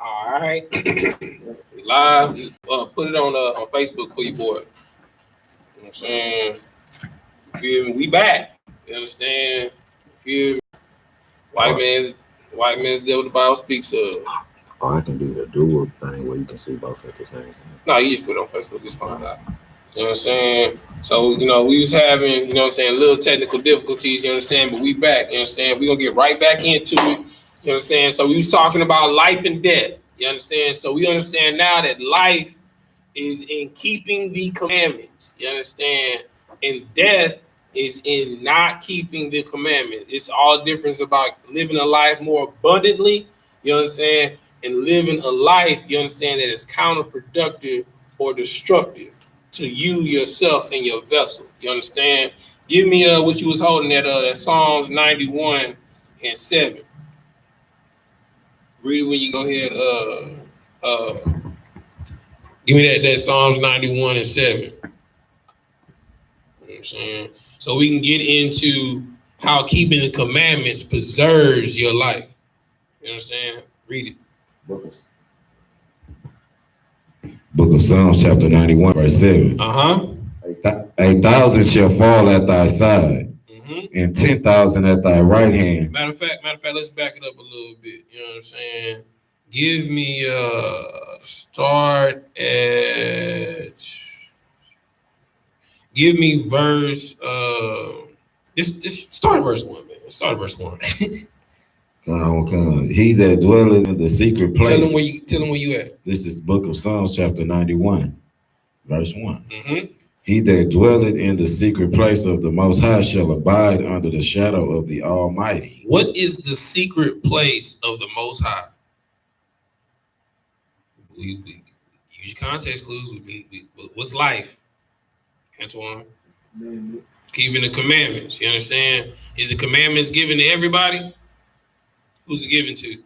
All right. We live. You, put it on Facebook for your boy. You know what I'm saying? You feel me? We back. You understand? You feel me? White man's devil the Bible speaks of. Oh, I can do the dual thing where you can see both at the same time. No, you just put it on Facebook. It's fine. You know what I'm saying? So, we was having, little technical difficulties, you understand? But we back, you understand? We're going to get right back into it, you understand? So we was talking about life and death, you understand? So we understand now that life is in keeping the commandments, you understand? And death is in not keeping the commandments. It's all difference about living a life more abundantly, you understand? And living a life, you understand, that is counterproductive or destructive to you, yourself, and your vessel. You understand? Give me what you was holding at that Psalms 91 and 7. Read it when you go ahead. Give me that Psalms 91 and 7. You know what I'm saying? So we can get into how keeping the commandments preserves your life. You understand? Read it. Book of Psalms, chapter 91, verse 7. 1,000 shall fall at thy side, and 10,000 at thy right hand. Matter of fact, let's back it up a little bit. You know what I'm saying? Give me give me verse start at verse 1, man. Start at verse 1. Come. He that dwelleth in the secret place. Tell him where you at. This is Book of Psalms, chapter 91, verse 1. He that dwelleth in the secret place of the Most High shall abide under the shadow of the Almighty. What is the secret place of the Most High? We use context clues. What's life, Antoine? Keeping the commandments. You understand? Is the commandments given to everybody? Who's it given to?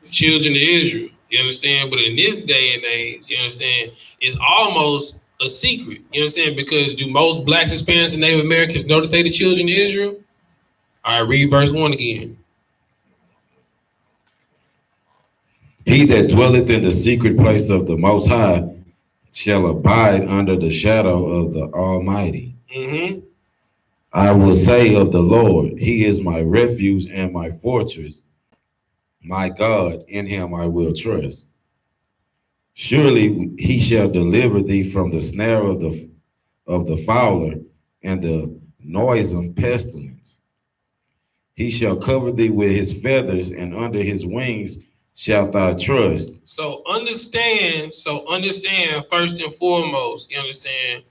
Children of Israel. You understand? But in this day and age, you understand, it's almost a secret. You understand? Because do most blacks, Hispanics, and Native Americans know that they the children of Israel? All right, read verse 1 again. He that dwelleth in the secret place of the Most High shall abide under the shadow of the Almighty. I will say of the Lord, he is my refuge and my fortress. My God, in him I will trust. Surely he shall deliver thee from the snare of the fowler and the noisome pestilence. He shall cover thee with his feathers, and under his wings shalt thou trust. So understand first and foremost, you understand,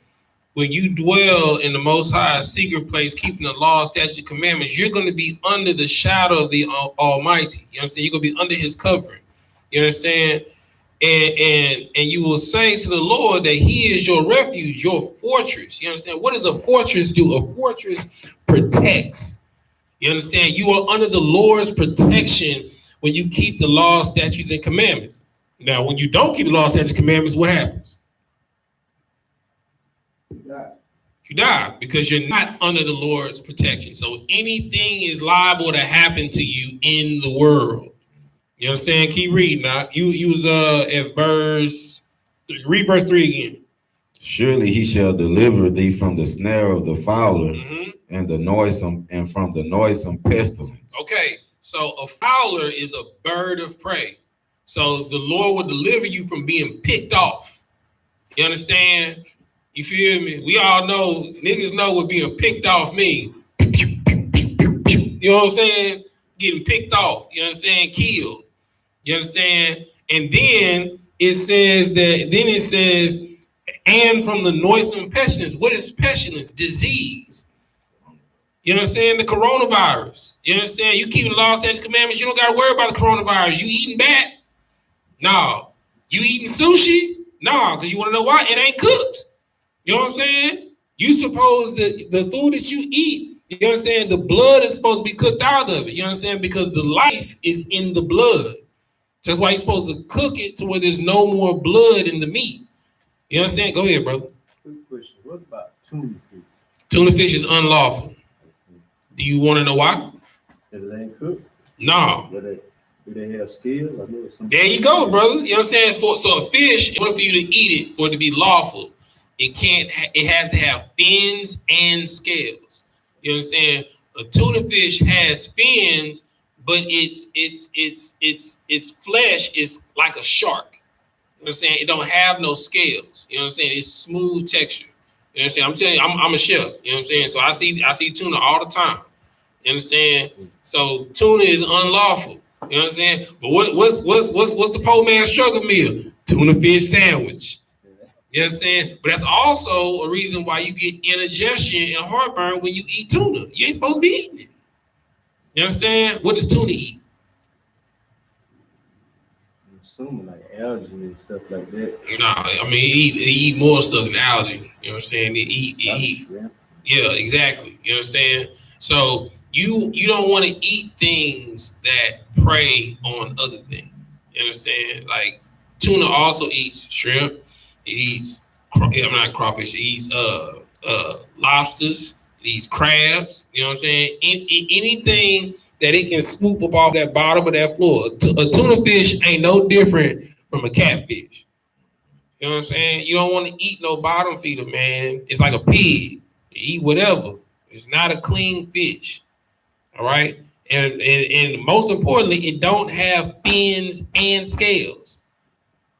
when you dwell in the Most High secret place, keeping the law, statutes, commandments, you're going to be under the shadow of the Almighty. You understand? You're going to be under his covering. You understand? And you will say to the Lord that he is your refuge, your fortress. You understand? What does a fortress do? A fortress protects. You understand? You are under the Lord's protection when you keep the law, statutes, and commandments. Now, when you don't keep the law, statutes, and commandments, what happens? You die because you're not under the Lord's protection. So anything is liable to happen to you in the world. You understand? Keep reading now. You was at read verse 3 again. Surely he shall deliver thee from the snare of the fowler and from the noisome pestilence. Okay, so a fowler is a bird of prey. So the Lord will deliver you from being picked off. You understand? You feel me? We all know, niggas know what being picked off means. You know what I'm saying? Getting picked off. You understand? Killed. You understand? And then it says, and from the noisome pestilence. What is pestilence? Disease. You understand? The coronavirus. You understand? You keeping the law, statutes, commandments. You don't got to worry about the coronavirus. You eating bat? No. You eating sushi? No, because you want to know why? It ain't cooked. You know what I'm saying? You suppose that the food that you eat, you know what I'm saying, the blood is supposed to be cooked out of it. You know what I'm saying? Because the life is in the blood. That's why you're supposed to cook it to where there's no more blood in the meat. You know what I'm saying? Go ahead, brother. Quick question. What about tuna fish? Tuna fish is unlawful. Do you want to know why? If it ain't cooked? No. But Do they have scales? I know some. There you go, brother. You know what I'm saying? So a fish, in order for you to eat it, for it to be lawful, it has to have fins and scales. You know what I'm saying? A tuna fish has fins, but its flesh is like a shark. You know what I'm saying? It don't have no scales. You know what I'm saying? It's smooth texture. You know what I'm saying? I'm telling you, I'm a chef. You know what I'm saying? So I see tuna all the time. You understand? So tuna is unlawful. You know what I'm saying? But what's the poor man's struggle meal? Tuna fish sandwich. You understand? But that's also a reason why you get indigestion and heartburn when you eat tuna. You ain't supposed to be eating it. You understand? What does tuna eat? I'm assuming like algae and stuff like that. No, I mean he eat more stuff than algae. You know what I'm saying? He eat. Yeah, exactly. You know what I'm saying? So you don't want to eat things that prey on other things. You understand? Like tuna also eats shrimp. It eats not crawfish. It eats lobsters. It eats crabs. You know what I'm saying? Anything that it can swoop up off that bottom of that floor. A tuna fish ain't no different from a catfish. You know what I'm saying? You don't want to eat no bottom feeder, man. It's like a pig. You eat whatever. It's not a clean fish. All right. And most importantly, it don't have fins and scales.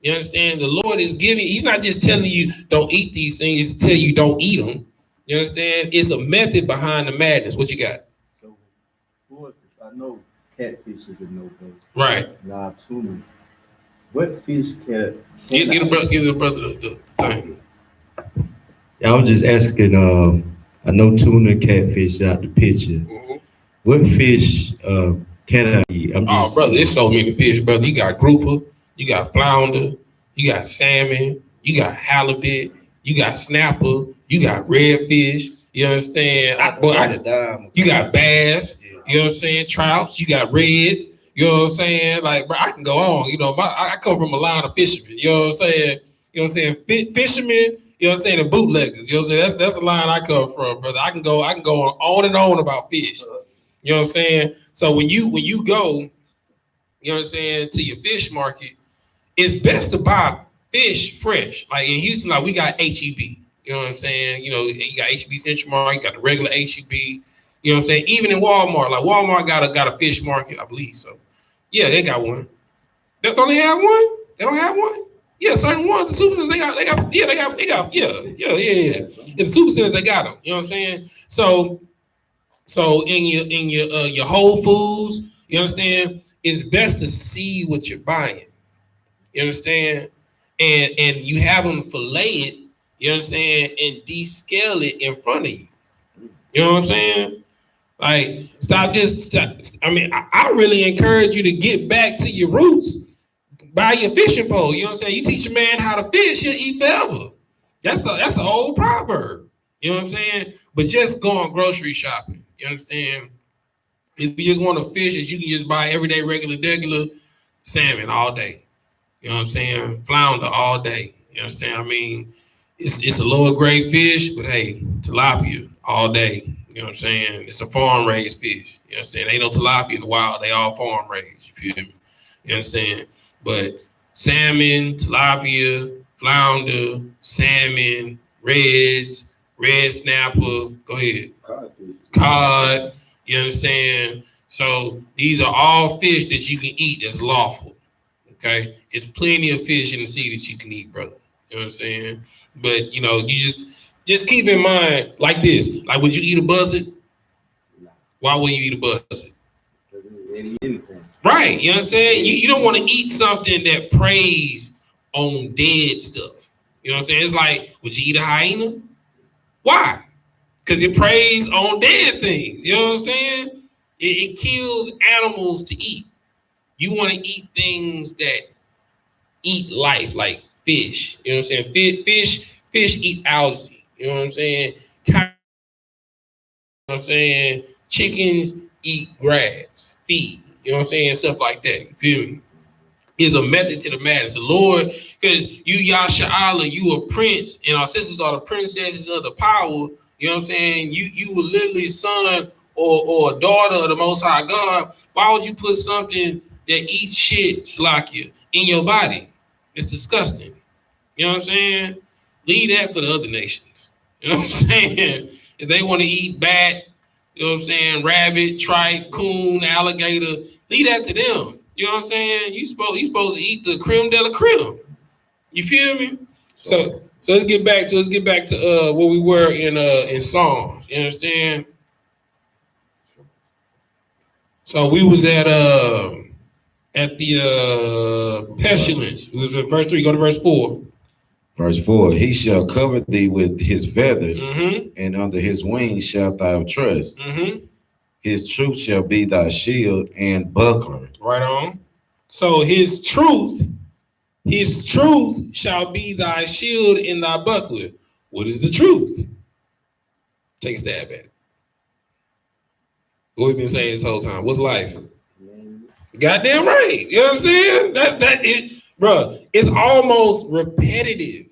You understand? The Lord is giving, he's not just telling you don't eat these things, he's telling you don't eat them. You understand? It's a method behind the madness. What you got? So, for us, I know catfish is a no-go. Right. Now, tuna. What fish can give the brother the thing. I was just asking, I know tuna, catfish out the picture. Mm-hmm. What fish can I eat? Oh, brother, there's so many fish, brother. You got grouper, you got flounder, you got salmon, you got halibut, you got snapper, you got redfish. You understand? You got bass. You know what I'm saying? Trouts. You got reds. You know what I'm saying? Like, bro, I can go on. You know, I come from a line of fishermen. You know what I'm saying? You know what I'm saying? Fishermen. You know what I'm saying? And bootleggers. You know what I'm saying? That's the line I come from, brother. I can go on and on about fish. You know what I'm saying? So when you go, you know what I'm saying, to your fish market, it's best to buy fish fresh. Like in Houston, like we got H-E-B. You know what I'm saying? You know, you got H-E-B Central Market, you got the regular H-E-B. You know what I'm saying? Even in Walmart, like Walmart got a fish market, I believe so. Yeah, they got one. Don't they have one? They don't have one? Yeah, certain ones, the super centers, they got. In the super centers, they got them. You know what I'm saying? So in your Whole Foods, you understand? It's best to see what you're buying. You understand? And you have them fillet it, you know what I'm saying, and descale it in front of you. You know what I'm saying? Like, stop. I mean, I really encourage you to get back to your roots. Buy your fishing pole. You know what I'm saying? You teach a man how to fish, he'll eat forever. That's an old proverb. You know what I'm saying? But just go on grocery shopping. You understand? If you just want to fish, you can just buy everyday regular salmon all day. You know what I'm saying? Flounder all day. You understand? I mean, it's a lower grade fish, but hey, tilapia all day. You know what I'm saying? It's a farm raised fish. You know what I'm saying? Ain't no tilapia in the wild. They all farm raised. You feel me? You understand? But salmon, tilapia, flounder, salmon, reds, red snapper, go ahead. Cod, you understand? So these are all fish that you can eat that's lawful. Okay? It's plenty of fish in the sea that you can eat, brother. You know what I'm saying? But you know, you just keep in mind like this. Like, would you eat a buzzard? Why would you eat a buzzard? Right, you know what I'm saying? You don't want to eat something that preys on dead stuff. You know what I'm saying? It's like, would you eat a hyena? Why? Because it preys on dead things. You know what I'm saying? It kills animals to eat. You want to eat things that eat life, like fish. You know what I'm saying? Fish eat algae. You know what I'm saying? You know what I'm saying? Chickens eat grass, feed. You know what I'm saying? Stuff like that. You feel me? Is a method to the madness. The Lord, because you Yashala, you a prince, and our sisters are the princesses of the power. You know what I'm saying? You were literally son or a daughter of the Most High God. Why would you put something that eats shit, Slakia, in your body. It's disgusting. You know what I'm saying? Leave that for the other nations. You know what I'm saying? If they want to eat bat, you know what I'm saying, rabbit, tripe, coon, alligator, leave that to them. You know what I'm saying? You supposed to eat the creme de la creme. You feel me? So let's get back to where we were in Psalms. You understand? So we was at the pestilence. It was at verse 3. Go to verse 4. Verse 4, he shall cover thee with his feathers, Mm-hmm. and under his wings shalt thou trust. Mm-hmm. His truth shall be thy shield and buckler. Right on. So his truth shall be thy shield and thy buckler. What is the truth? Take a stab at it. What we've been saying this whole time. What's life? Goddamn right. You know what I'm saying? That it, bro. It's almost repetitive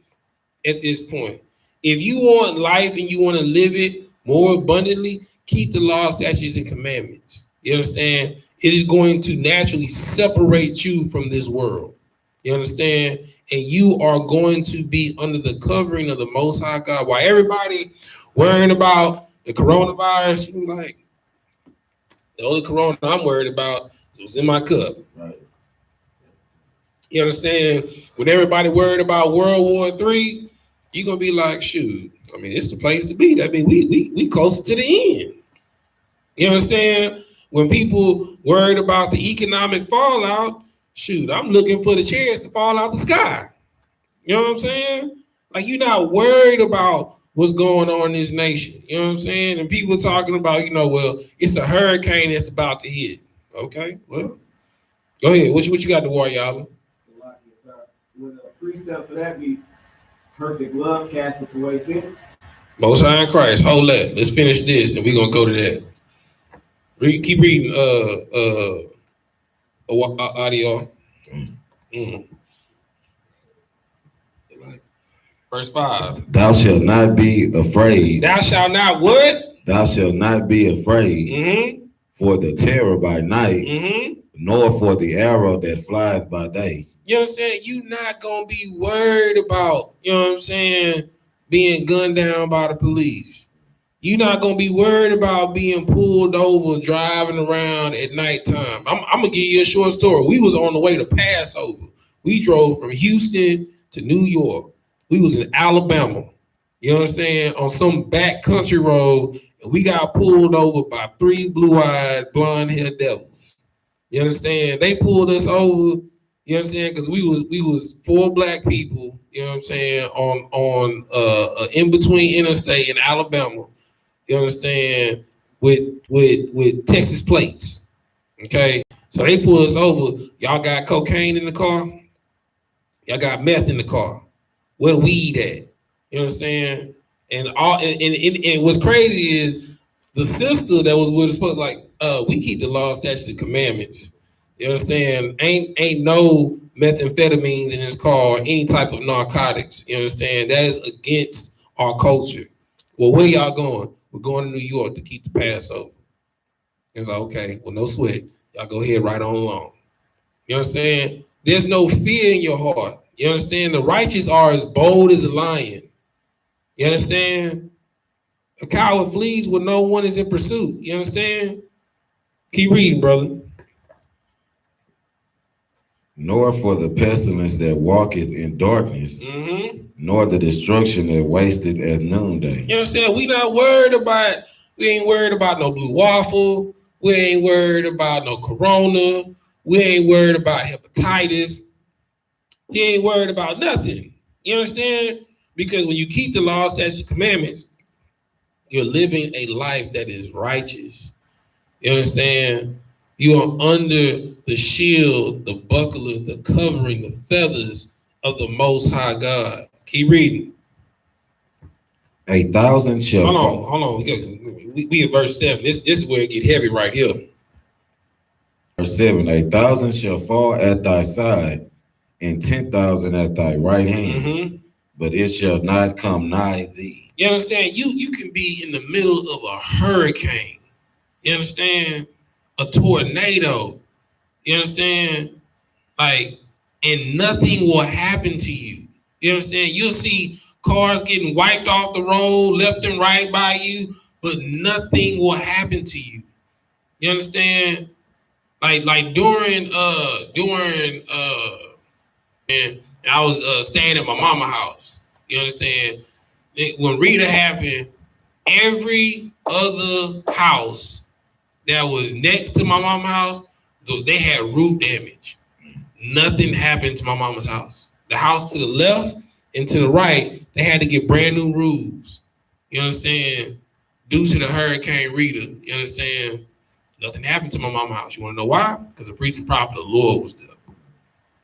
at this point. If you want life and you want to live it more abundantly, keep the law, statutes, and commandments. You understand? It is going to naturally separate you from this world. You understand? And you are going to be under the covering of the Most High God. While everybody worrying about the coronavirus, you like, the only corona I'm worried about was in my cup. Right. You understand? When everybody worried about World War III, you're gonna be like, shoot, I mean, it's the place to be. I mean, we closer to the end. You understand? When people worried about the economic fallout, shoot, I'm looking for the chairs to fall out the sky. You know what I'm saying? Like, you're not worried about what's going on in this nation. You know what I'm saying? And people talking about, well, it's a hurricane that's about to hit. Okay, well, go ahead. What you got to war, y'all? Would a precept for that be perfect love casteth away fear? Most High in Christ. Hold that. Let's finish this, and we're gonna go to that. Keep reading. Audio. Verse 5. Thou shalt not be afraid. Thou shalt not what? Thou shalt not be afraid Mm-hmm. for the terror by night, Mm-hmm. nor for the arrow that flieth by day. You know what I'm saying? You not gonna be worried about, you know what I'm saying, being gunned down by the police. You're not gonna be worried about being pulled over driving around at nighttime. I'm gonna give you a short story. We was on the way to Passover. We drove from Houston to New York. We was in Alabama. You know what I'm saying? On some back country road, and we got pulled over by 3 blue-eyed, blonde-haired devils. You understand? They pulled us over. You know what I'm saying? Because we was 4 black people, you know what I'm saying, on in between interstate in Alabama, you understand, with Texas plates. Okay. So they pulled us over. Y'all got cocaine in the car? Y'all got meth in the car. Where the weed at? You understand? And what's crazy is the sister that was with us was like, we keep the law, statutes, and commandments. You understand? Ain't no methamphetamines in this car or any type of narcotics. You understand? That is against our culture. Well, where y'all going? We're going to New York to keep the Passover. It's like, okay, well, no sweat. Y'all go ahead right on along. You understand? There's no fear in your heart. You understand? The righteous are as bold as a lion. You understand? A coward flees when no one is in pursuit. You understand? Keep reading, brother. Nor for the pestilence that walketh in darkness, nor the destruction that wasteth at noonday. You know what I'm saying? We ain't worried about no blue waffle. We ain't worried about no corona. We ain't worried about hepatitis. We ain't worried about nothing. You understand? Because when you keep the law, statutes, and commandments, you're living a life that is righteous. You understand? You are under the shield, the buckler, the covering, the feathers of the Most High God. Keep reading. 1,000 shall fall. Hold on. We at verse 7. This is where it get heavy right here. Verse 7, 1,000 shall fall at thy side, and 10,000 at thy right hand, but it shall not come nigh thee. You understand? You can be in the middle of a hurricane. You understand? A tornado. You understand? Like, and nothing will happen to you. You understand? You'll see cars getting wiped off the road left and right by you, but nothing will happen to you. You understand? Like during and I was staying at my mama's house. You understand? When Rita happened, every other house that was next to my mama's house, they had roof damage. Nothing happened to my mama's house. The house to the left and to the right, they had to get brand new roofs. You understand? Due to the Hurricane Rita, you understand? Nothing happened to my mama's house. You want to know why? Because the priest and prophet of the Lord was there.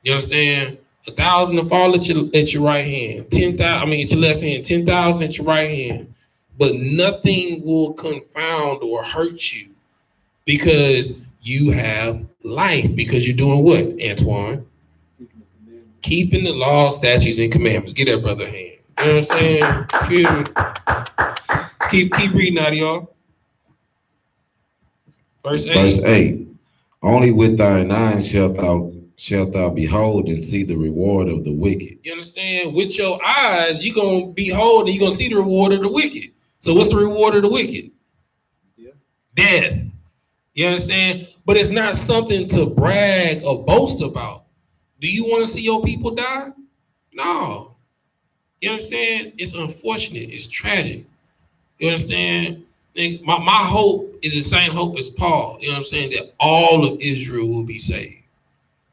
You understand? 1,000 to fall at your right hand, 10,000. I mean, at your left hand, 10,000 at your right hand. But nothing will confound or hurt you because you have life. Because you're doing what, Antoine? Keeping the law, statutes, and commandments. Get that brother a hand. You know what I'm saying? Feel me? Keep reading out, y'all. Verse 8. Verse 8. Only with thine eyes shalt thou behold and see the reward of the wicked. You understand? With your eyes, you're going to behold and you're going to see the reward of the wicked. So what's the reward of the wicked? Yeah. Death. You understand? But it's not something to brag or boast about. Do you want to see your people die? No. You understand? It's unfortunate. It's tragic. You understand? My hope is the same hope as Paul. You know what I'm saying? That all of Israel will be saved.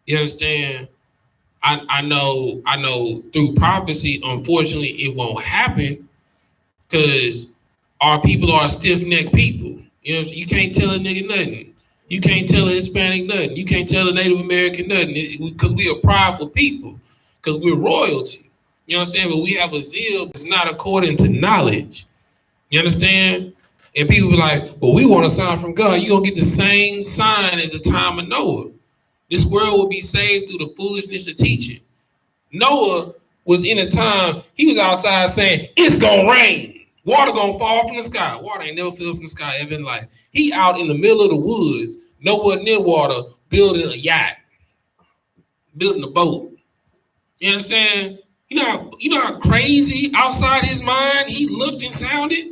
You understand? I know through prophecy, unfortunately, it won't happen because our people are stiff-necked people. You know, you can't tell a nigga nothing. You can't tell a Hispanic nothing. You can't tell a Native American nothing because we are prideful people, because we're royalty. You know what I'm saying? But we have a zeal that's not according to knowledge. You understand? And people be like, well, we want a sign from God. You're going to get the same sign as the time of Noah. This world will be saved through the foolishness of teaching. Noah was in a time, he was outside saying, it's going to rain. Water going to fall from the sky. Water ain't never fell from the sky ever in life. He out in the middle of the woods, nowhere near water, building a yacht, building a boat. You understand? You know how crazy outside his mind he looked and sounded?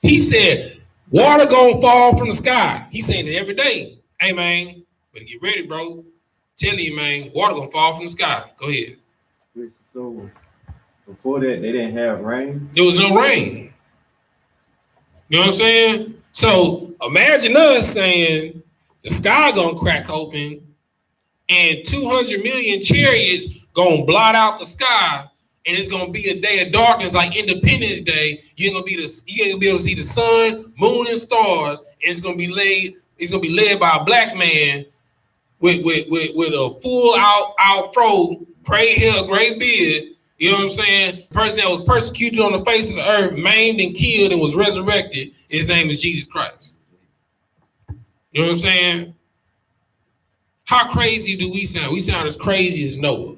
He said, water going to fall from the sky. He's saying it every day. Hey, man. Better get ready, bro. Tell you, man, water gonna fall from the sky. Go ahead. So before that, they didn't have rain? There was no rain. You know what I'm saying? So imagine us saying the sky gonna crack open and 200 million chariots gonna blot out the sky, and it's gonna be a day of darkness like Independence Day. You ain't gonna be able to see the sun, moon, and stars, and it's gonna be led by a black man with a full out fro, gray hair, gray beard. You know what I'm saying? The person that was persecuted on the face of the earth, maimed and killed and was resurrected. His name is Jesus Christ. You know what I'm saying? How crazy do we sound? We sound as crazy as Noah.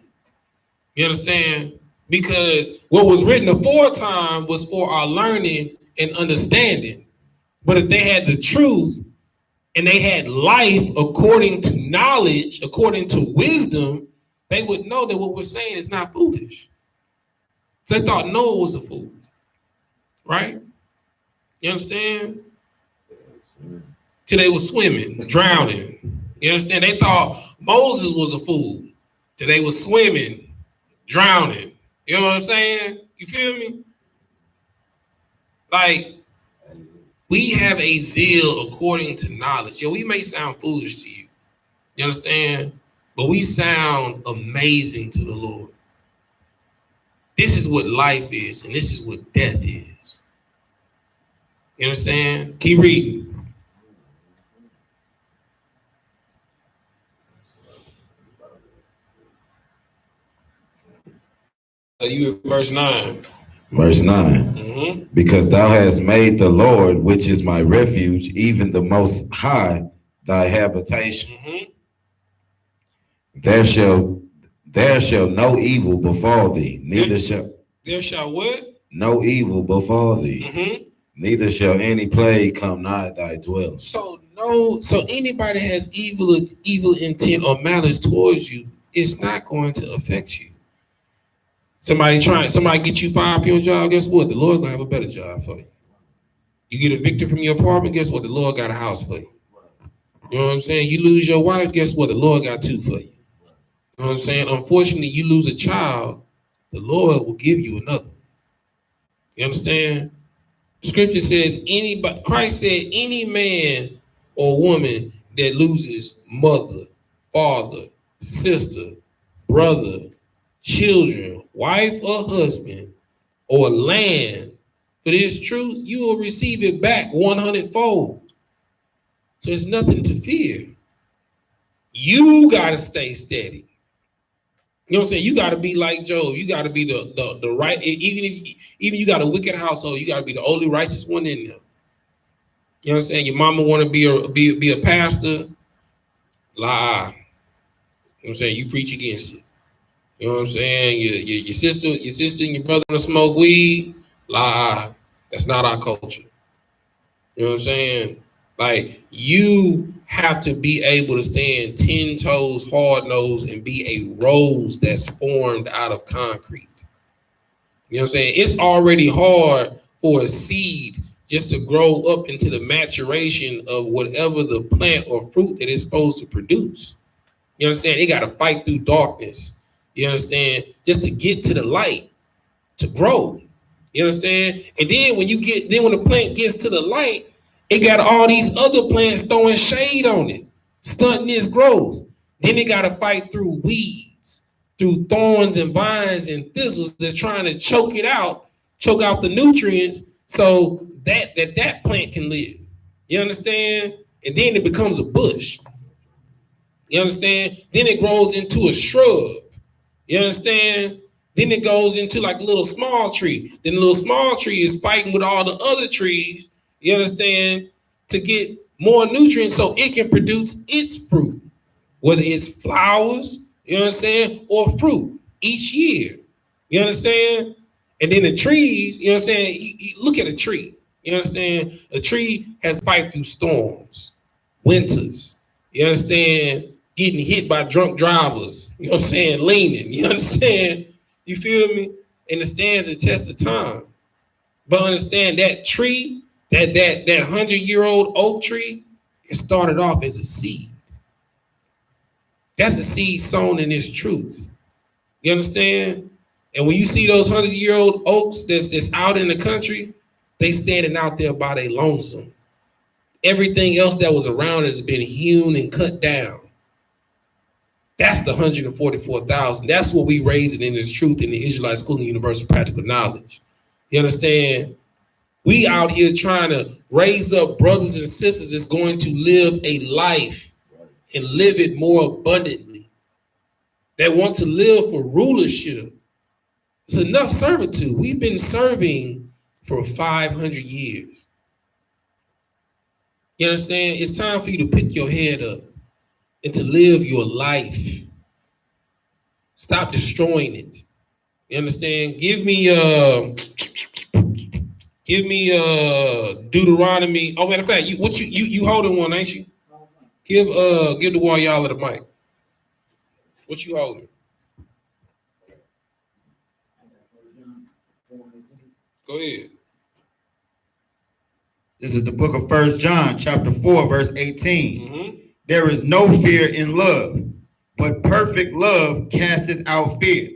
You understand? Because what was written aforetime was for our learning and understanding. But if they had the truth, and they had life according to knowledge, according to wisdom, they would know that what we're saying is not foolish. So they thought Noah was a fool, right? You understand? Till they were swimming, drowning. You understand? They thought Moses was a fool. Till they were swimming, drowning. You know what I'm saying? You feel me? Like, we have a zeal according to knowledge. We may sound foolish to you. You understand? But we sound amazing to the Lord. This is what life is, and this is what death is. You understand? Keep reading. You at verse 9. Verse 9, because thou hast made the Lord, which is my refuge, even the Most High, thy habitation. There shall no evil befall thee, neither shall there shall what? No evil befall thee, neither shall any plague come nigh thy dwelling. So No, so anybody has evil intent or malice towards you, it's not going to affect you. Somebody get you fired from your job, guess what? The Lord gonna have a better job for you. You get evicted from your apartment, guess what? The Lord got a house for you. You know what I'm saying? You lose your wife, guess what? The Lord got two for you. You know what I'm saying? Unfortunately, you lose a child, the Lord will give you another. You understand? Scripture says Christ said any man or woman that loses mother, father, sister, brother, children, wife or husband, or land for this truth, you will receive it back 100-fold. So there's nothing to fear. You gotta stay steady. You know what I'm saying? You gotta be like Job. You gotta be the right. Even you got a wicked household, you gotta be the only righteous one in there. You know what I'm saying? Your mama want to be a pastor, lie. You know what I'm saying? You preach against it. You know what I'm saying? Your sister and your brother want to smoke weed, lie. That's not our culture. You know what I'm saying? Like, you have to be able to stand 10 toes, hard nose, and be a rose that's formed out of concrete. You know what I'm saying? It's already hard for a seed just to grow up into the maturation of whatever the plant or fruit that it's supposed to produce. You understand? They got to fight through darkness. You understand? Just to get to the light, to grow. You understand? And then when the plant gets to the light, it got all these other plants throwing shade on it, stunting its growth. Then it got to fight through weeds, through thorns and vines and thistles that's trying to choke out the nutrients so that plant can live. You understand? And then it becomes a bush. You understand? Then it grows into a shrub. You understand? Then it goes into like a little small tree. Then the little small tree is fighting with all the other trees, you understand, to get more nutrients so it can produce its fruit, whether it's flowers, you know what I'm saying, or fruit each year. You understand? And then the trees, you know what I'm saying, you look at a tree. You understand? A tree has to fight through storms, winters. You understand? Getting hit by drunk drivers. You know what I'm saying? Leaning. You understand? You feel me? And it stands the test of time. But understand that tree, that 100-year-old oak tree, it started off as a seed. That's a seed sown in this truth. You understand? And when you see those 100-year-old oaks that's out in the country, they standing out there by their lonesome. Everything else that was around has been hewn and cut down. That's the 144,000. That's what we raising in this truth in the Israelite School of Universal Practical Knowledge. You understand? We out here trying to raise up brothers and sisters that's going to live a life and live it more abundantly. They want to live for rulership. It's enough servitude. We've been serving for 500 years. You understand? It's time for you to pick your head up and to live your life. Stop destroying it. You understand? Give me Deuteronomy. Oh, matter of fact, you holding one, ain't you? Give the YAHANNA the mic. What you holding? Go ahead. This is the book of 1 John, chapter 4, verse 18. Mm-hmm. There is no fear in love, but perfect love casteth out fear.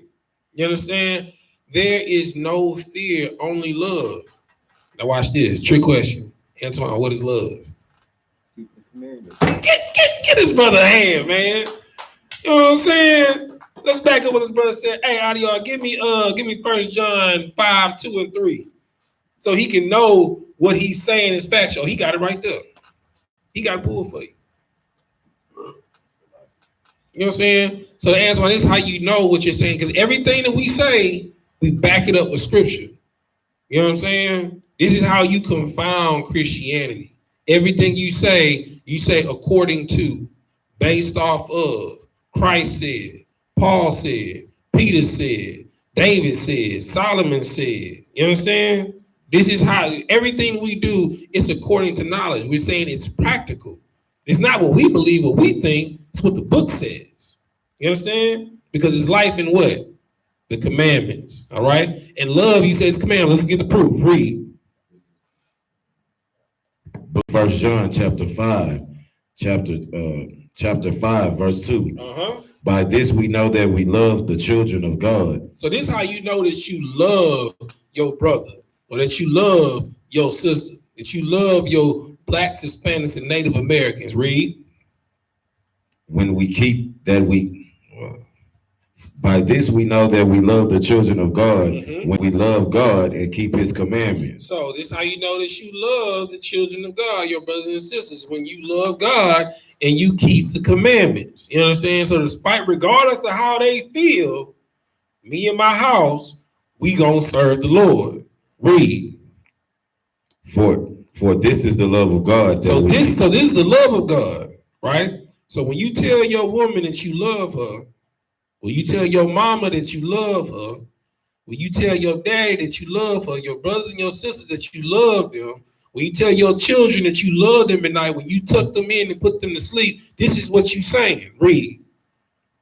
You understand? There is no fear, only love. Now watch this. Trick question. Antoine, what is love? Get his brother a hand, man. You know what I'm saying? Let's back up what his brother said. Hey, Audio, give me 1 John 5, 2, and 3. So he can know what he's saying is factual. He got it right there. He got it pulled for you. You know what I'm saying? So Antoine, this is how you know what you're saying, because everything that we say, we back it up with scripture. You know what I'm saying? This is how you confound Christianity. Everything you say according to, based off of, Christ said, Paul said, Peter said, David said, Solomon said. You understand? This is how everything we do is according to knowledge. We're saying it's practical. It's not what we believe, what we think. It's what the book says. You understand? Because it's life in what? The commandments. All right? And love, he says commandments. Let's get the proof. Read. 1 John chapter 5, chapter 5, verse 2. By this we know that we love the children of God. So this is how you know that you love your brother, or that you love your sister, that you love your Blacks, Hispanics, and Native Americans. Read. When we keep that by this we know that we love the children of God, when we love God and keep his commandments. So this is how you know that you love the children of God, your brothers and sisters, when you love God and you keep the commandments. You understand? So despite, regardless of how they feel, me and my house, we gonna serve the Lord. Read. For this is the love of God. So this is the love of God, right? So when you tell your woman that you love her, when you tell your mama that you love her, when you tell your daddy that you love her, your brothers and your sisters that you love them, when you tell your children that you love them at night, when you tuck them in and put them to sleep, this is what you saying. Read.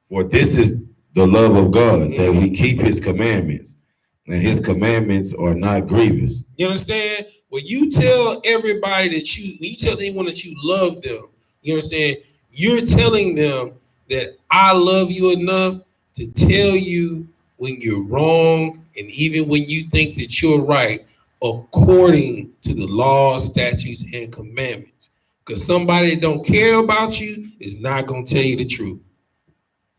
For this is the love of God, that we keep his commandments, and his commandments are not grievous. You understand? When you tell everybody that when you tell anyone that you love them, you understand? You're telling them that I love you enough to tell you when you're wrong, and even when you think that you're right, according to the laws, statutes, and commandments. Because somebody that don't care about you is not going to tell you the truth.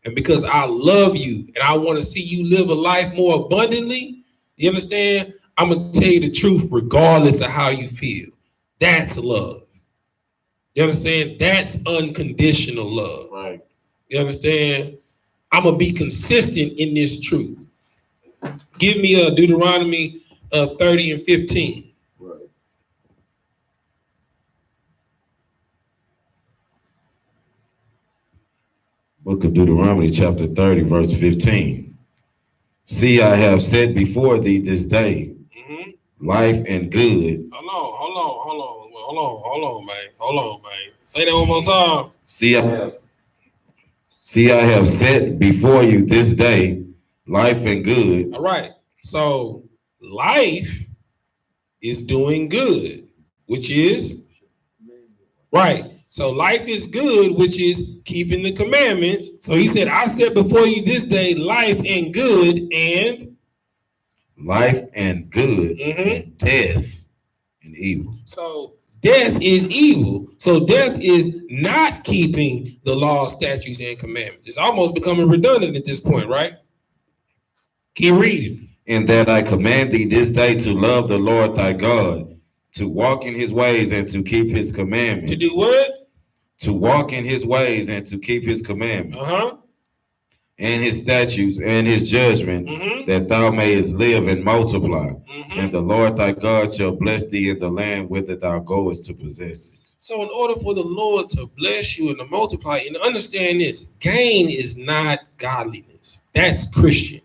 And because I love you and I want to see you live a life more abundantly, you understand? I'm going to tell you the truth regardless of how you feel. That's love. You understand? That's unconditional love. Right. You understand? I'm going to be consistent in this truth. Give me Deuteronomy 30 and 15. Right. Book of Deuteronomy, chapter 30, verse 15. See, I have set before thee this day life and good. Hold on, man. Say that one more time. See, I have set before you this day life and good. All right. So life is doing good, which is right. So life is good, which is keeping the commandments. So he said, I set before you this day life and good, and and death and evil. So death is evil. So death is not keeping the law, statutes, and commandments. It's almost becoming redundant at this point, right? Keep reading. In that I command thee this day to love the Lord thy God, to walk in his ways and to keep his commandments. To do what? To walk in his ways and to keep his commandments. And his statutes and his judgment, that thou mayest live and multiply. And the Lord thy God shall bless thee in the land whither thou goest to possess it. So in order for the Lord to bless you and to multiply, and understand this, gain is not godliness. That's Christian.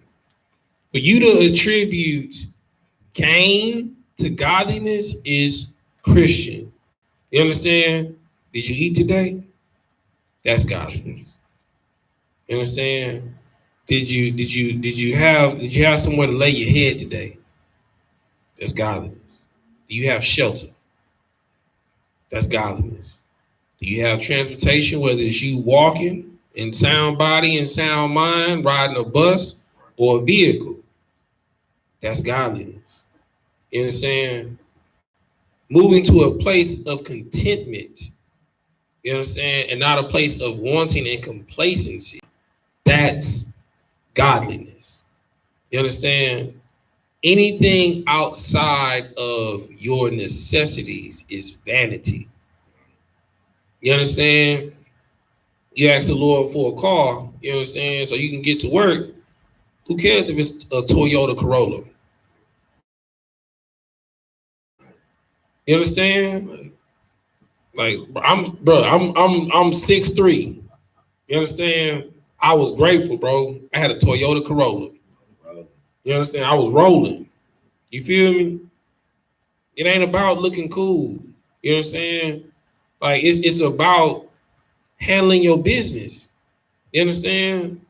For you to attribute gain to godliness is Christian. You understand? Did you eat today? That's godliness. You understand? Did you have somewhere to lay your head today? That's godliness. Do you have shelter? That's godliness. Do you have transportation, whether it's you walking in sound body and sound mind, riding a bus or a vehicle? That's godliness. You understand? Moving to a place of contentment, you understand, and not a place of wanting and complacency. That's godliness. You understand? Anything outside of your necessities is vanity. You understand? You ask the Lord for a car, you understand, so you can get to work. Who cares if it's a Toyota Corolla? You understand? Like I'm 6'3". You understand? I was grateful, bro. I had a Toyota Corolla. You understand? I was rolling. You feel me? It ain't about looking cool. You know what I'm saying? Like it's about handling your business. You understand?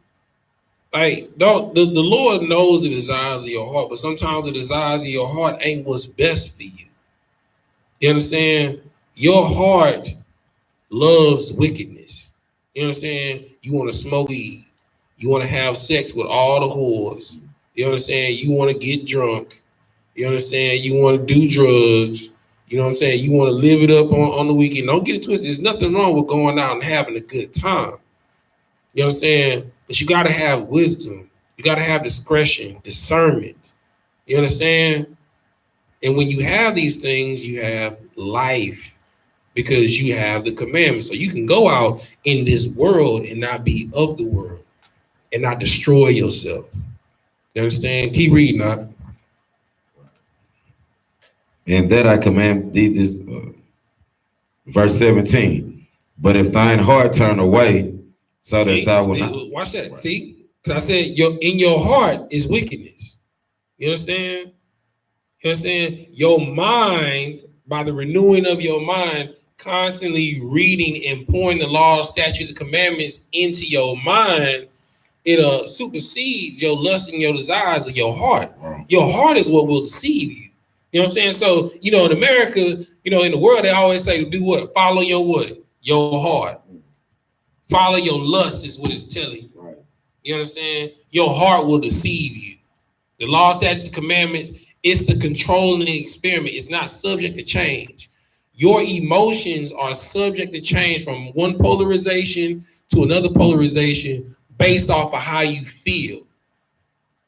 Like, don't the Lord knows the desires of your heart, but sometimes the desires of your heart ain't what's best for you. You understand? Your heart loves wickedness. You know what I'm saying? You want to smoke weed. You want to have sex with all the whores. You understand? You want to get drunk. You understand? You want to do drugs. You know what I'm saying? You want to live it up on the weekend. Don't get it twisted. There's nothing wrong with going out and having a good time. You know what I'm saying? But you got to have wisdom. You got to have discretion, discernment. You understand? And when you have these things, you have life because you have the commandments. So you can go out in this world and not be of the world and not destroy yourself. You understand? Keep reading now. And that I command thee this, verse 17. But if thine heart turn away, so that thou will not. Watch that. See? Because I said in your heart is wickedness. You understand? You understand? Your mind, by the renewing of your mind, constantly reading and pouring the laws, statutes, and commandments into your mind, it'll supersede your lust and your desires of your heart. Wow. Your heart is what will deceive you. You know what I'm saying? So, you know, in America, you know, in the world, they always say, do what? Follow your what? Your heart. Follow your lust is what it's telling you. Right. You understand? Your heart will deceive you. The law, statutes, and commandments, it's the controlling experiment. It's not subject to change. Your emotions are subject to change from one polarization to another polarization based off of how you feel.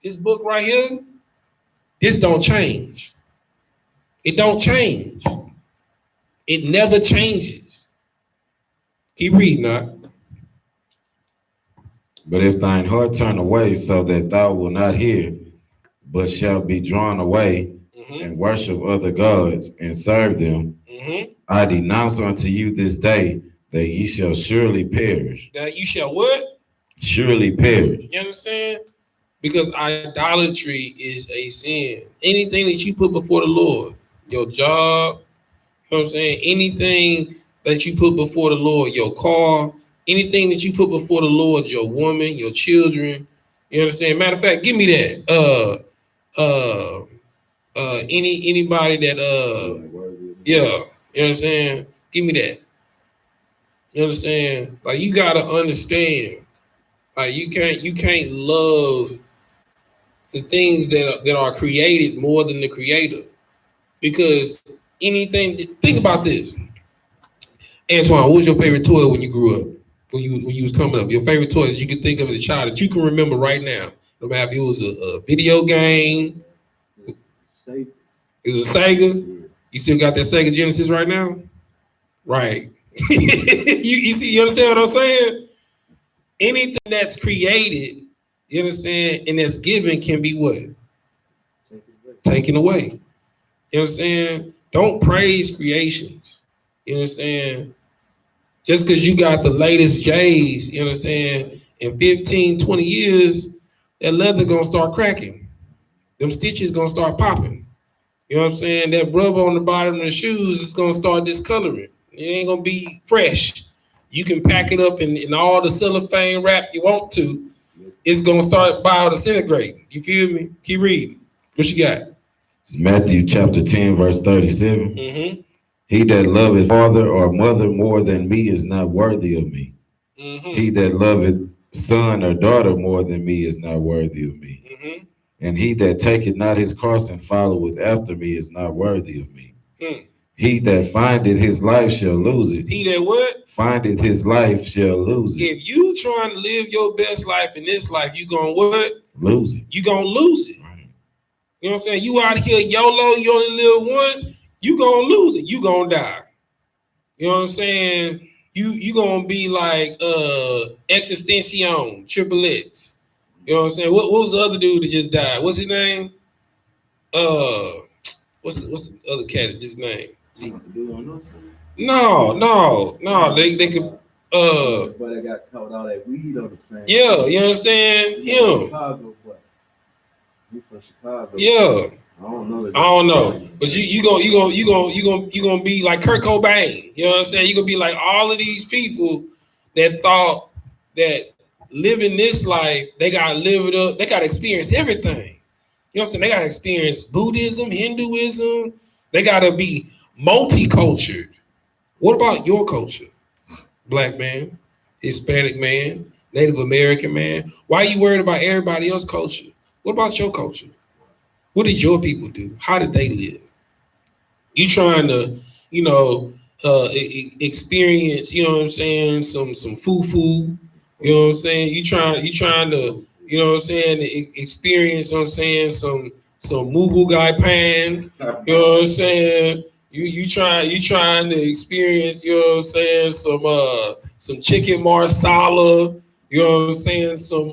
This book right here, this don't change. It don't change. It never changes. Keep reading now. But if thine heart turn away, so that thou wilt not hear, but shalt be drawn away and worship other gods and serve them, I denounce unto you this day that ye shall surely perish. That you shall what? Surely perish. You understand? Because idolatry is a sin. Anything that you put before the Lord, your job, you know what I'm saying? Anything that you put before the Lord, your car, anything that you put before the Lord, your woman, your children, you understand? Matter of fact, give me that. Anybody that yeah, you understand? Give me that. You understand? Like, you gotta understand. Like, you can't love the things that are created more than the creator. Because anything, think about this. Antoine, what was your favorite toy when you grew up? When you was coming up? Your favorite toy that you could think of as a child that you can remember right now. No matter if it was a video game. Safe. It was a Sega. You still got that Sega Genesis right now? Right. you see, you understand what I'm saying? Anything that's created, you understand, and that's given can be what? Taken away. You understand? Don't praise creations. You understand? Just because you got the latest J's, you understand, in 15, 20 years, that leather gonna start cracking. Them stitches gonna start popping. You know what I'm saying? That rubber on the bottom of the shoes is gonna start discoloring. It ain't gonna be fresh. You can pack it up in all the cellophane wrap you want to. It's gonna start biodisintegrating. You feel me? Keep reading. What you got? It's Matthew chapter 10, verse 37. He that loveth father or mother more than me is not worthy of me. He that loveth son or daughter more than me is not worthy of me. And he that taketh not his cross and followeth after me is not worthy of me. He that findeth his life shall lose it. He that what? Findeth his life shall lose it. If you trying to live your best life in this life, you gonna what? Lose it. You gonna lose it. You know what I'm saying? You out here YOLO, you only live once, you gonna lose it. You gonna die. You know what I'm saying? You gonna be like Extension, Triple X. You know what I'm saying? What was the other dude that just died? What's his name? What's the other cat that just named? No. They could But I got caught all that weed on the train. yeah, you understand? Him. Chicago, but you from Chicago. Yeah. I don't know. But you gonna be like Kurt Cobain. You know what I'm saying? You gonna be like all of these people that thought that living this life, they gotta live it up, they gotta experience everything. You know what I'm saying? They gotta experience Buddhism, Hinduism, they gotta be multicultured. What about your culture? Black man, Hispanic man, Native American man. Why are you worried about everybody else's culture? What about your culture? What did your people do? How did they live? You trying to, experience, you know what I'm saying, some foo-foo, you know what I'm saying? You trying to, you know what I'm saying, experience, you know what I'm saying, some Mughal guy pan, you know what I'm saying? You trying to experience, you know what I'm saying, some chicken marsala, you know what I'm saying, some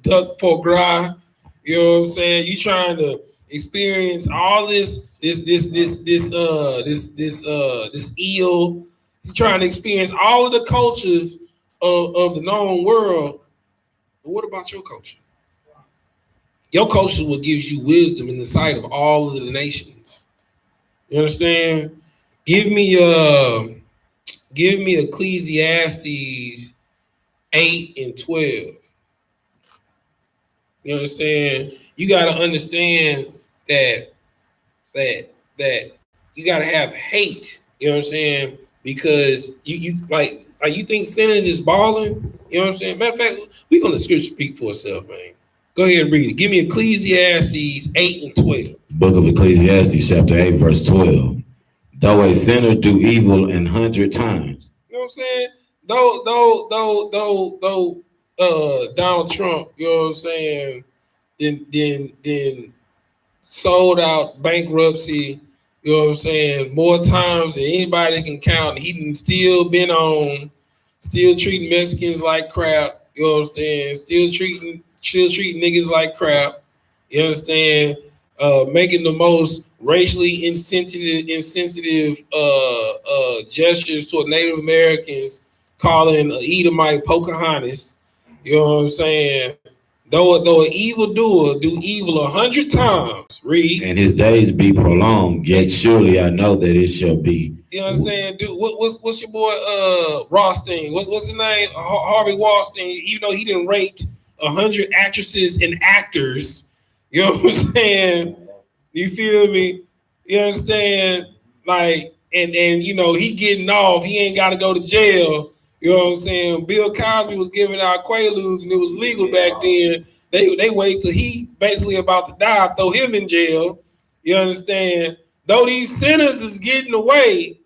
duck foie gras, you know what I'm saying? You trying to experience all this eel. You're trying to experience all of the cultures of the known world. But what about your culture? Your culture will give you wisdom in the sight of all of the nations. You understand? Give me Ecclesiastes 8 and 12. You understand? You got to understand that you got to have hate. You know what I'm saying? Because you like you think sinners is balling. You know what I'm saying? Matter of fact, we're gonna scripture speak for itself, man. Go ahead and read it. Give me Ecclesiastes 8 and 12. Book of Ecclesiastes, chapter 8, verse 12. Though a sinner do evil 100 times. You know what I'm saying? Though Donald Trump, you know what I'm saying, then sold out bankruptcy, you know what I'm saying, more times than anybody can count. He done still been on, still treating Mexicans like crap, you know what I'm saying, still treating niggas like crap, you understand, making the most racially insensitive gestures toward Native Americans, calling Edomite Pocahontas, you know what I'm saying. Though an evildoer do evil 100 times, read. And his days be prolonged, yet surely I know that it shall be. You know what I'm saying? Dude, what's your boy Rothstein? What's his name? Harvey Weinstein, even though he didn't raped 100 actresses and actors, you know what I'm saying? You feel me? You understand? Like, and he getting off, he ain't gotta go to jail. You know what I'm saying? Bill Cosby was giving out Quaaludes and it was legal back then. They wait till he basically about to die, throw him in jail. You understand? Though these sinners is getting away,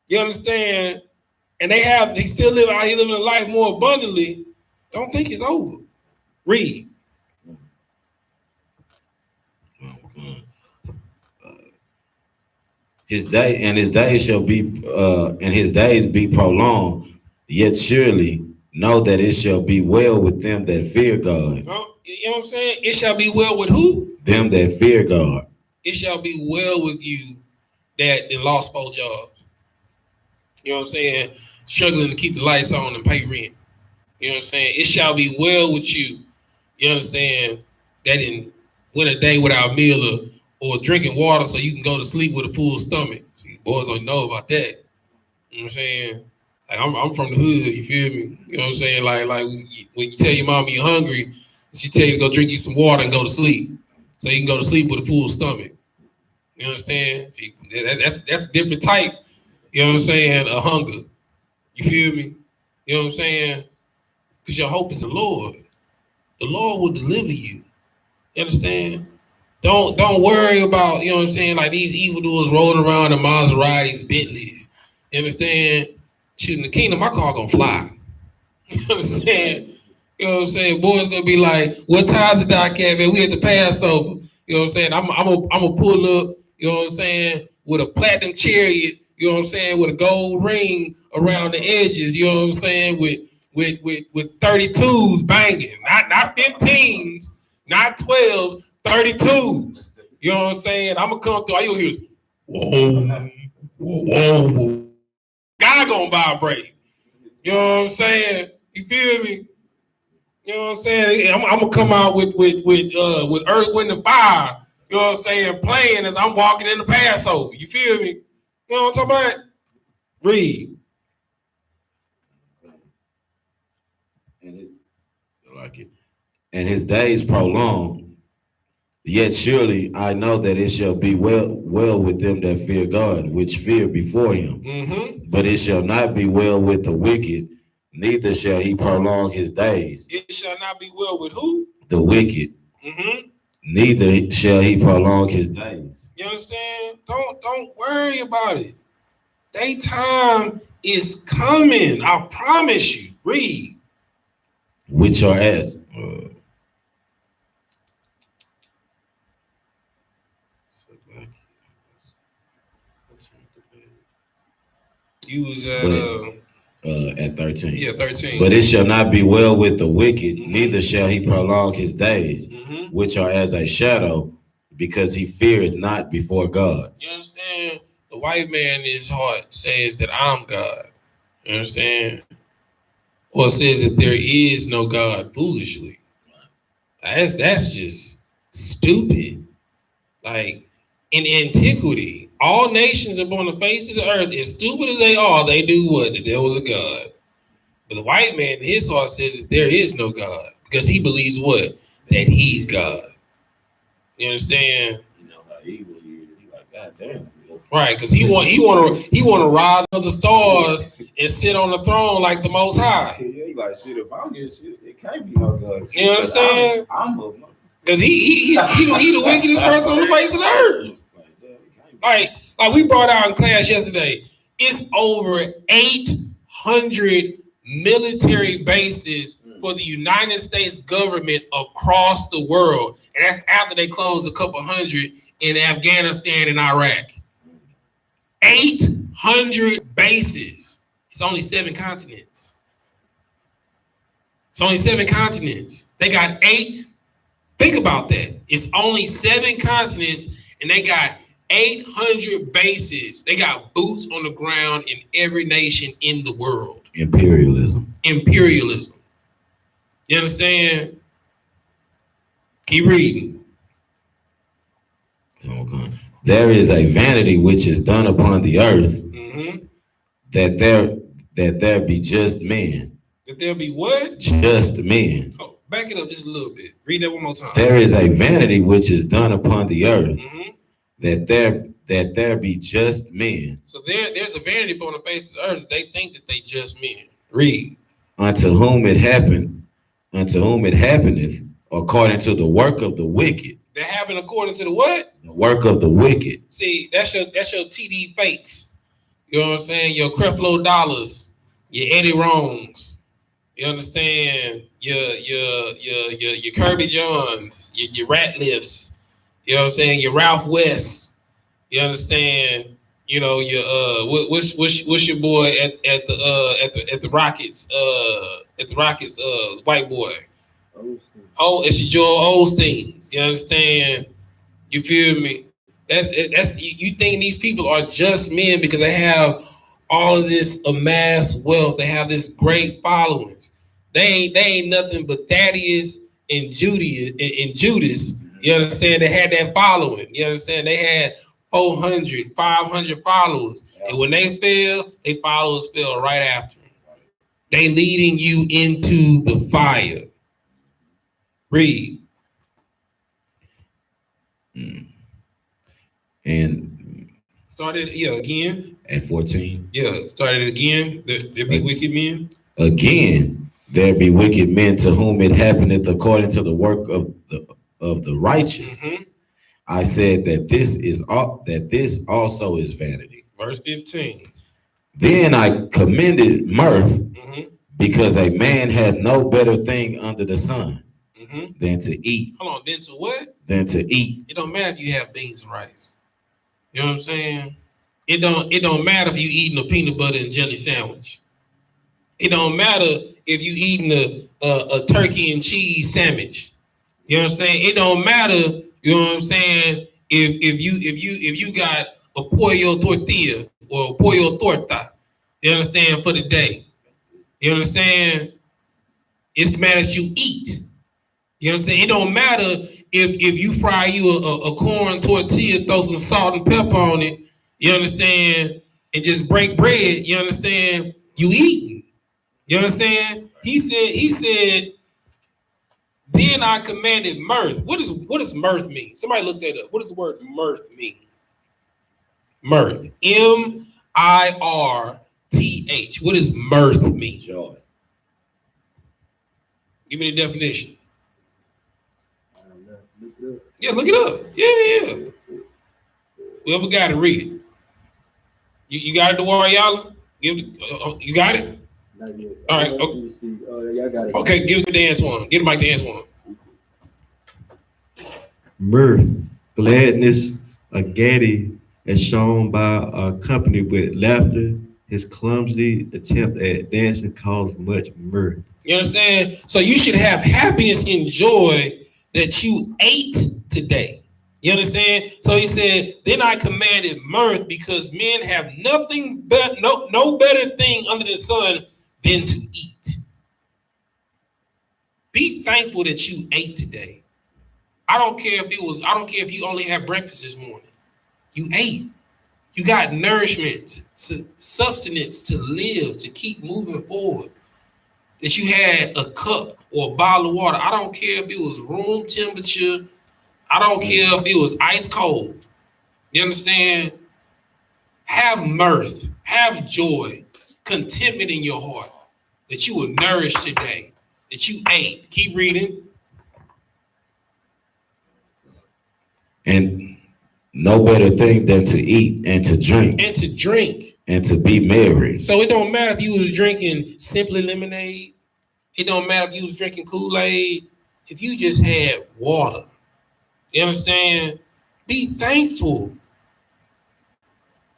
you understand? And he still living a life more abundantly. Don't think it's over. Read. His days be prolonged, yet surely know that it shall be well with them that fear God. You know what I'm saying? It shall be well with who? Them that fear God. It shall be well with you that lost 4 jobs. You know what I'm saying? Struggling to keep the lights on and pay rent. You know what I'm saying? It shall be well with you. You understand? That didn't went a day without a meal or drinking water so you can go to sleep with a full stomach. See, boys don't know about that. You know what I'm saying? Like I'm from the hood, you feel me? You know what I'm saying? Like when you tell your mom you're hungry, she tell you to go drink you some water and go to sleep. So you can go to sleep with a full stomach. You understand? See, that's a different type, you know what I'm saying, of hunger. You feel me? You know what I'm saying? Because your hope is the Lord. The Lord will deliver you. You understand? Don't worry about, you know what I'm saying, like these evildoers rolling around in Maseratis, Bentleys. You understand? Shooting the kingdom, my car gonna fly. You understand? You know what I'm saying? Boys gonna be like, what time's it, Doc Cat, man? We at the Passover. You know what I'm saying? I'm gonna pull up, you know what I'm saying, with a platinum chariot, you know what I'm saying, with a gold ring around the edges, you know what I'm saying, with 32s banging, not 15s, not 12s, 32s. You know what I'm saying? I'm gonna come through. All you hear is whoa, whoa, whoa. God gonna vibrate. You know what I'm saying? You feel me? You know what I'm saying? I'm gonna come out with Earth, Wind, and Fire. You know what I'm saying? Playing as I'm walking in the Passover. You feel me? You know what I'm talking about? Read. Salakia. And his days prolonged. Yet surely I know that it shall be well with them that fear God, which fear before him. Mm-hmm. But it shall not be well with the wicked, neither shall he prolong his days. It shall not be well with who? The wicked. Mm-hmm. Neither shall he prolong his days. You understand? Don't worry about it. They time is coming. I promise you. Read. Which are as You was at at 13. Yeah, 13. But it shall not be well with the wicked, Mhm. neither shall he prolong his days, Mhm. which are as a shadow, because he feareth not before God. You understand? The white man in his heart says that I'm God. You understand? Or says that there is no God foolishly. That's just stupid. Like in antiquity, all nations upon the face of the earth, as stupid as they are, they do what? That there was a God. But the white man in his heart says that there is no God because he believes what? That he's God. You understand? You know how evil he is. He like, God damn. Right, because he want to rise up the stars and sit on the throne like the Most High. Yeah, he like, shit, if I don't get shit, it can't be no God. You understand? I'm a Because he the wickedest person on the face of the earth. Like we brought out in class yesterday, it's over 800 military bases for the United States government across the world, and that's after they closed a couple hundred in Afghanistan and Iraq. 800 bases. It's only 7 continents. It's only 7 continents. They got 8. Think about that. It's only 7 continents, and they got 800 bases. They got boots on the ground in every nation in the world. Imperialism. You understand? Keep reading. Okay. There is a vanity which is done upon the earth, Mm-hmm. that there be just men. That there be what? Just men. Oh, back it up just a little bit. Read that one more time. There is a vanity which is done upon the earth, Mm-hmm. that there be just men. So there's a vanity upon the face of the earth. They think that they just men. Read. Unto whom it happeneth, according to the work of the wicked. That happened according to the what? The work of the wicked. See, that's your TD Fates. You know what I'm saying? Your Creflo Dollars, your Eddie Wrongs. You understand? Your Kirby Johns, your Ratliffs. You know what I'm saying? Your Ralph West. You understand? You know your what's your boy at the Rockets white boy. Oh, it's your Joel Osteen. You understand? You feel me? That's you think these people are just men because they have all of this amassed wealth. They have this great followings. They ain't nothing but Thaddeus and Judas. You understand? They had that following. You understand? They had 400, 500 followers. And when they fell, their followers fell right after them. They leading you into the fire. Read. And Started again. at 14. Yeah, started again. There be wicked men. Again, there be wicked men to whom it happeneth according to the work of the righteous. Mm-hmm. I said that this also is vanity. Verse 15. Then I commended mirth, Mm-hmm. because a man had no better thing under the sun Mm-hmm. than to eat. Hold on, then to what? Than to eat. It don't matter if you have beans and rice. You know what I'm saying? It don't matter if you eating a peanut butter and jelly sandwich. It don't matter if you eating a turkey and cheese sandwich. You know what I'm saying? It don't matter. You know what I'm saying? If you got a pollo tortilla or a pollo torta, you understand, for the day. You understand? It's the matter that you eat. You know what I'm saying? It don't matter if you fry you a corn tortilla, throw some salt and pepper on it, you understand, and just break bread, you understand, you eating. You understand? He said, Then I commanded mirth. What does mirth mean? Somebody look that up. What does the word mirth mean? Mirth. M-I-R-T-H. What does mirth mean? Joy. Give me the definition. Yeah, look it up. Yeah. Whoever got it, read it. You got it, Dewar? You got it? All right. Okay, give it to Antoine. Get the mic to Antoine. Mirth, gladness, a gaiety as shown by accompanied with laughter. His clumsy attempt at dancing caused much mirth. You understand? So you should have happiness and joy that you ate today. You understand? So he said, then I commanded mirth because men have nothing but no better thing under the sun than to eat. Be thankful that you ate today. I don't care if you only had breakfast this morning. You ate. You got nourishment, sustenance to live, to keep moving forward. That you had a cup or a bottle of water. I don't care if it was room temperature. I don't care if it was ice cold. You understand? Have mirth, have joy, contentment in your heart that you were nourished today, that you ate. Keep reading. And no better thing than to eat and to drink. And to drink. And to be merry. So it don't matter if you was drinking Simply Lemonade. It don't matter if you was drinking Kool-Aid. If you just had water. You understand? Be thankful.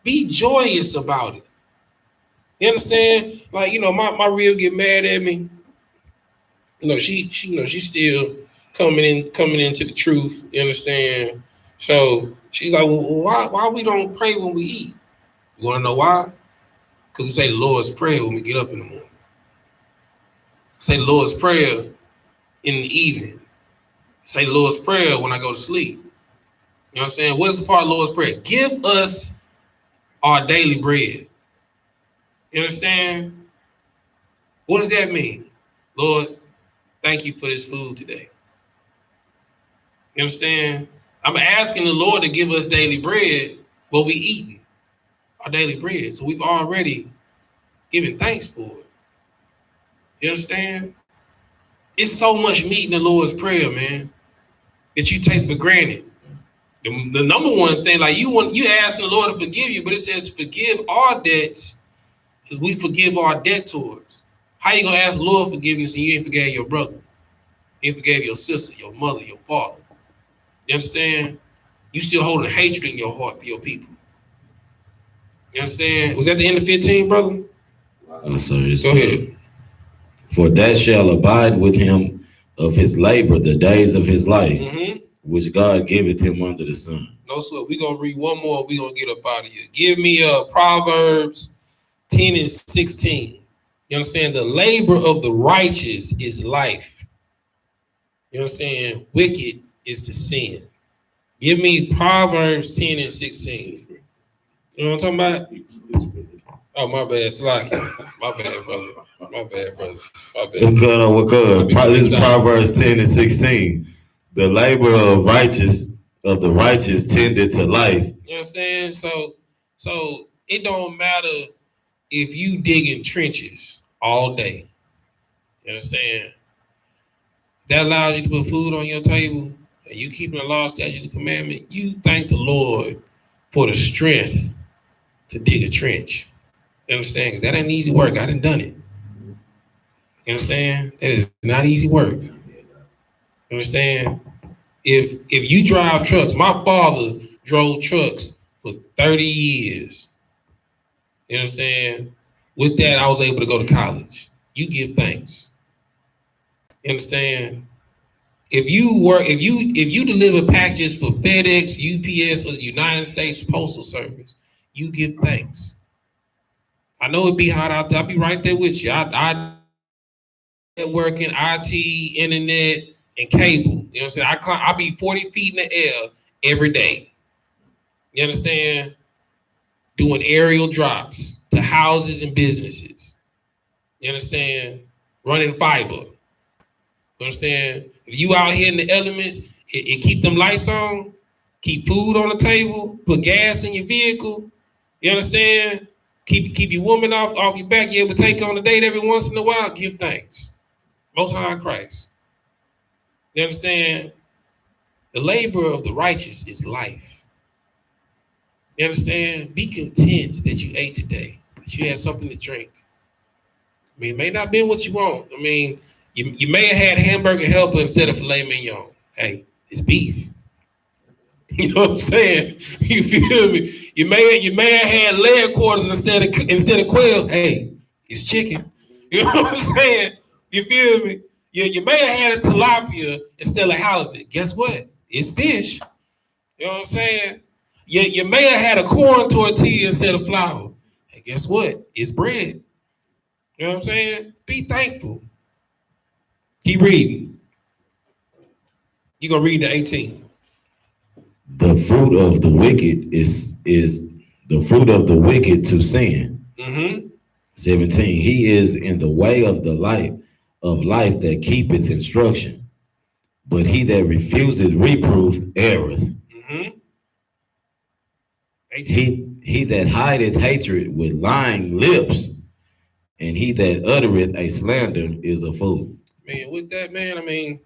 Be joyous about it. You understand? Like, my rib get mad at me. She's still coming into the truth. You understand? So she's like, well, why we don't pray when we eat? You want to know why? Because we say the Lord's Prayer when we get up in the morning. Say the Lord's Prayer in the evening. Say the Lord's Prayer when I go to sleep. You know what I'm saying? What's the part of the Lord's Prayer? Give us our daily bread. You understand? What does that mean? Lord, thank you for this food today. You understand? I'm asking the Lord to give us daily bread, but we eating our daily bread. So we've already given thanks for it. You understand? It's so much meat in the Lord's Prayer, man, that you take for granted. The number one thing, like you asking the Lord to forgive you, but it says forgive our debts as we forgive our debtors. How you gonna ask the Lord forgiveness and you ain't forgave your brother? You ain't forgave your sister, your mother, your father. You understand? You still holding hatred in your heart for your people. You understand? Was that the end of 15, brother? Go ahead. For that shall abide with him of his labor the days of his life, which God giveth him under the sun. No, sir. We're going to read one more. We're going to get up out of here. Give me Proverbs 10 and 16. You understand? The labor of the righteous is life. You know what I'm saying? Wicked is to sin. Give me Proverbs 10 and 16. You know what I'm talking about? Oh, my bad. Slack. My bad, brother. My bad, brother. My bad. This is Proverbs 10 and 16. The labor of the righteous tended to life. You know what I'm saying? So it don't matter if you digging trenches all day. You understand? That allows you to put food on your table and you keeping the law, statutes, and commandment. You thank the Lord for the strength to dig a trench. You understand? Because that ain't easy work. I done done it. You understand? That is not easy work. You understand? If you drive trucks, my father drove trucks for 30 years. You understand? With that, I was able to go to college. You give thanks. You understand? If you deliver packages for FedEx, UPS, or the United States Postal Service, you give thanks. I know it'd be hot out there. I'll be right there with you. I networking, IT, internet, and cable. You know what I'm saying? I'll be 40 feet in the air every day. You understand? Doing aerial drops to houses and businesses. You understand? Running fiber. You understand? If you out here in the elements, it keep them lights on, keep food on the table, put gas in your vehicle. You understand? Keep your woman off your back. You're able to take on a date every once in a while. Give thanks. Most High Christ. You understand? The labor of the righteous is life. You understand? Be content that you ate today, that you had something to drink. I mean, it may not be what you want. I mean, you may have had hamburger helper instead of filet mignon. Hey, it's beef. You know what I'm saying? You feel me? You may have had leg quarters instead of quail. Hey, it's chicken. You know what I'm saying? You feel me? You may have had a tilapia instead of halibut. Guess what? It's fish. You know what I'm saying? You may have had a corn tortilla instead of flour. Hey, guess what? It's bread. You know what I'm saying? Be thankful. Keep reading. You're gonna read the 18. The fruit of the wicked is the fruit of the wicked to sin. 17. He is in the way of the life that keepeth instruction, but he that refuseth reproof erreth. 18. He that hideth hatred with lying lips, and he that uttereth a slander is a fool. Man, with that, man, I mean,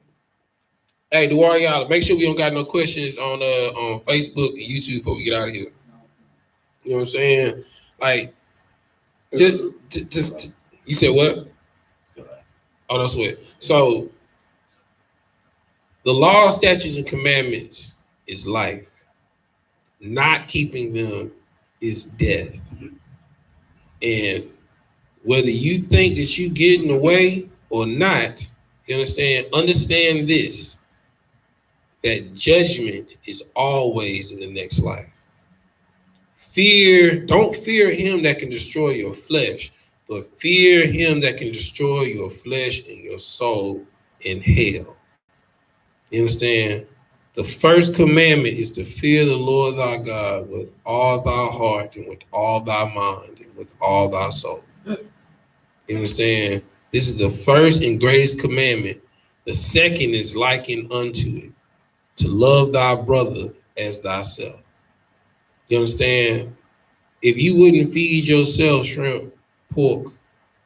hey, Dewariana, make sure we don't got no questions on Facebook and YouTube before we get out of here. You know what I'm saying? Like, just you said what? Oh, that's what. So, the law, statutes, and commandments is life. Not keeping them is death. And whether you think that you getting away or not, you understand this, that judgment is always in the next life. Don't fear him that can destroy your flesh, but fear him that can destroy your flesh and your soul in hell. You understand? The first commandment is to fear the Lord thy God with all thy heart and with all thy mind and with all thy soul. You understand? This is the first and greatest commandment. The second is likened unto it, to love thy brother as thyself. You understand? If you wouldn't feed yourself shrimp, pork,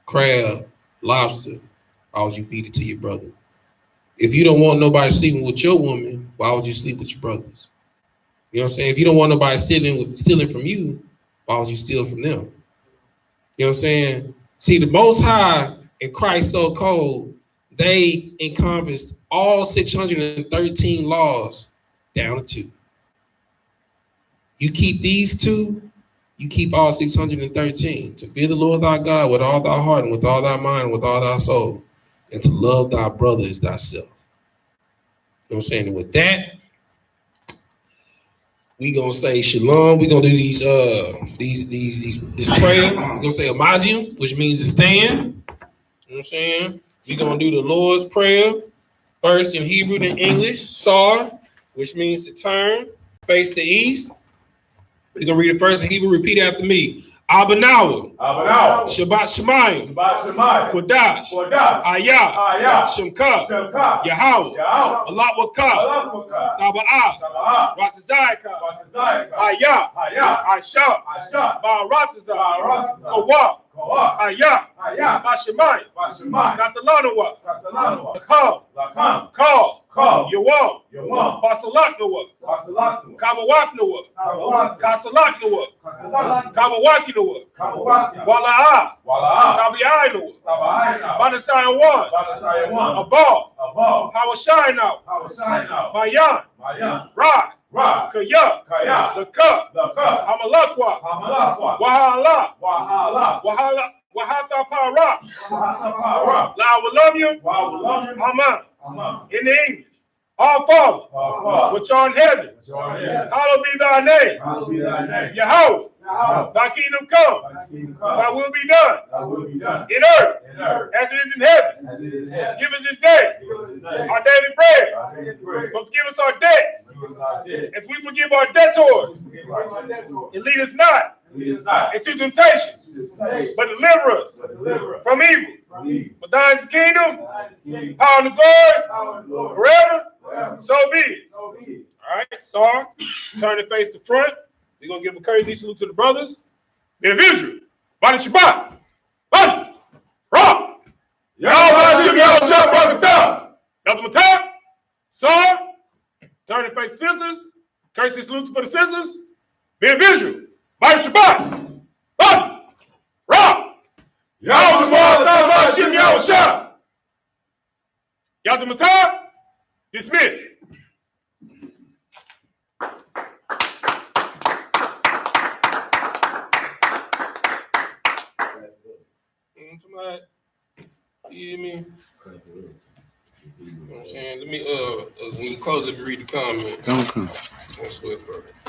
crab, lobster, why would you feed it to your brother? If you don't want nobody sleeping with your woman, why would you sleep with your brothers? You know what I'm saying? If you don't want nobody stealing from you, why would you steal from them? You know what I'm saying? See, the Most High and Christ so cold, they encompassed all 613 laws down to 2. You keep these 2, you keep all 613. To fear the Lord thy God with all thy heart and with all thy mind and with all thy soul, and to love thy brother as thyself. You know what I'm saying? And with that, we gonna say shalom. We gonna do this prayer. We gonna say amajium, which means to stand. You know what I'm saying? We gonna do the Lord's Prayer, first in Hebrew then English. Sar, which means to turn, face the east. We're gonna read it first in Hebrew. Repeat after me. Abanawa, Shabbat Shemayim, Kodash, I.S.U.P.K, Yahweh, Allah Wakah, Taba'ah, Ratazayaka, Ayah, I.S.U.P.K, Ba'aratazah, Kawah, Ayah, Bashemayim, Katalanawa, Kal, Yawam, Basalaknawa, Kamawaknawa, Kasalaknawa, Kamawakinawa, Wala'ah, Tabi'ainawa, Banasayawan, Abal, Hawashaynaw, Mayan, Ra, Kaya, Laka, Hamalakwa, Wahala, Wahata Para. I will love you. Amen. In the English. Our Father, which art in heaven, hallowed be thy name. Yahweh, thy kingdom come, thy will be done in earth as it is in heaven. Give us this day our daily bread, but forgive us our debts as we forgive our debtors, and lead us not into temptation, but deliver us from evil. For For thine is the kingdom, power and the glory, forever. So be it. All right, Sar, turn and face the front. We're going to give a courtesy salute to the brothers. Men of Israel, Body Shabbat, Body, Rock, Yahweh, Yazmatah, Sar, turn and face sisters. Courtesy salute for the sisters. Men of Israel, Body Shabbat, Body, Rock, Yahweh, Yazmatah, dismiss. Somebody, you hear me? You know what I'm saying? Let me when you close, let me read the comments. Don't come. Don't sweat, brother.